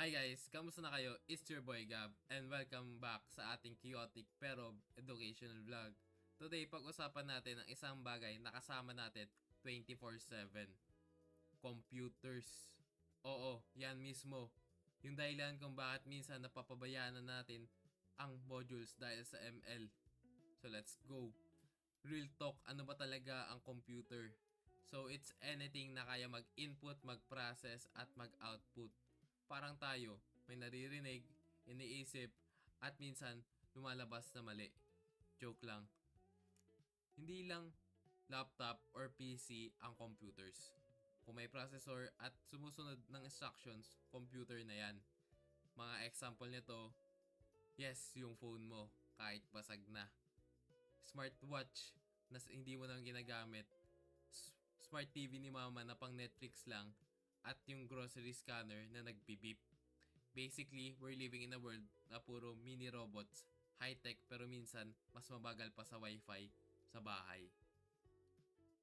Hi guys, kamusta na kayo? It's your boy Gab and welcome back sa ating chaotic pero educational vlog. Today, pag-usapan natin ang isang bagay na kasama natin 24/7. Computers. Oo, yan mismo. Yung dahilan kung bakit minsan napapabayaan na natin ang modules dahil sa ML. So let's go. Real talk, ano ba talaga ang computer? So it's anything na kaya mag-input, mag-process at mag-output. Parang tayo, may naririnig, iniisip, at minsan lumalabas na mali. Joke lang. Hindi lang laptop or PC ang computers. Kung may processor at sumusunod ng instructions, computer na yan. Mga example nito, yes, yung phone mo, kahit basag na. Smartwatch na hindi mo nang ginagamit. Smart TV ni mama na pang Netflix lang. At yung grocery scanner na nagbibip. Basically, we're living in a world na puro mini robots, high-tech pero minsan mas mabagal pa sa wifi sa bahay.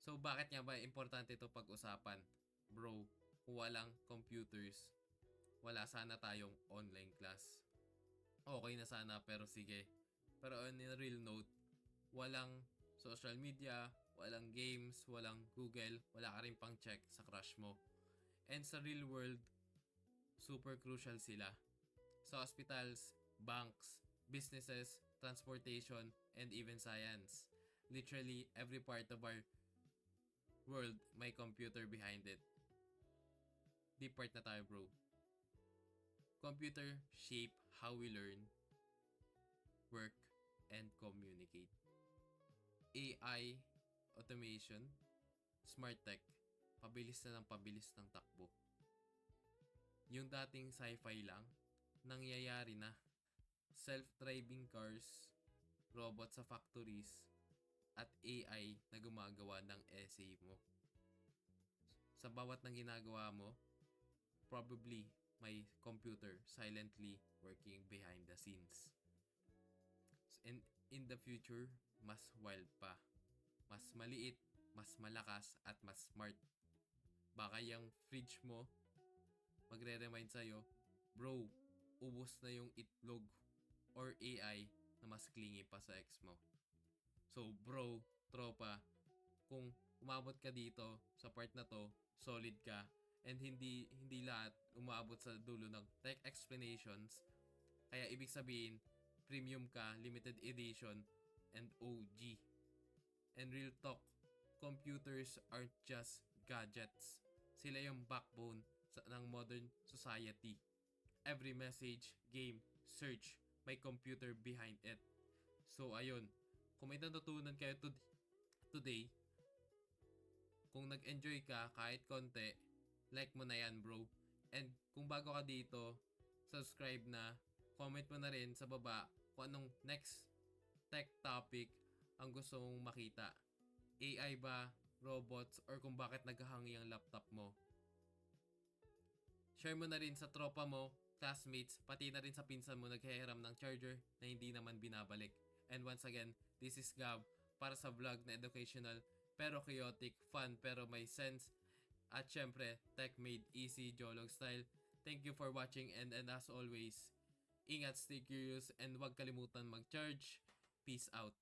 So bakit nga ba importante ito pag-usapan? Bro, kung walang computers, wala sana tayong online class. Okay na sana pero sige. Pero on a real note, walang social media, walang games, walang Google, wala ka rin pang check sa crush mo. And sa real world, super crucial sila. Sa hospitals, banks, businesses, transportation, and even science. Literally, every part of our world may computer behind it. Deep part na tayo, bro. Computer shape how we learn, work, and communicate. AI, automation, smart tech, pabilis na ng pabilis ng takbo. Yung dating sci-fi lang, nangyayari na. Self-driving cars, robot sa factories, at AI na gumagawa ng essay mo. Sa bawat ng ginagawa mo, probably may computer silently working behind the scenes. And in the future, mas wild pa. Mas maliit, mas malakas, at mas smart. Baka yung fridge mo magre-remind sa'yo, bro, ubos na yung itlog, or AI na mas clingy pa sa ex mo. So bro, tropa, kung umabot ka dito sa part na to, solid ka, and hindi lahat umabot sa dulo ng tech explanations, kaya ibig sabihin, premium ka, limited edition, and OG. And real talk, computers aren't just gadgets. Sila yung backbone ng modern society. Every message, game, search, may computer behind it. So ayun, kung may natutunan kayo today, kung nag-enjoy ka kahit konti, like mo na yan, bro. And kung bago ka dito, subscribe na, comment mo na rin sa baba kung anong next tech topic ang gusto mong makita. AI ba, robots, or kung bakit naghahangi ang laptop mo. Share mo na rin sa tropa mo, classmates, pati na rin sa pinsan mo naghihiram ng charger na hindi naman binabalik. And once again, this is Gab para sa vlog na educational pero chaotic, fun pero may sense. At syempre, tech made easy, Jolog style. Thank you for watching and as always, ingat, stay curious, and huwag kalimutan mag-charge. Peace out.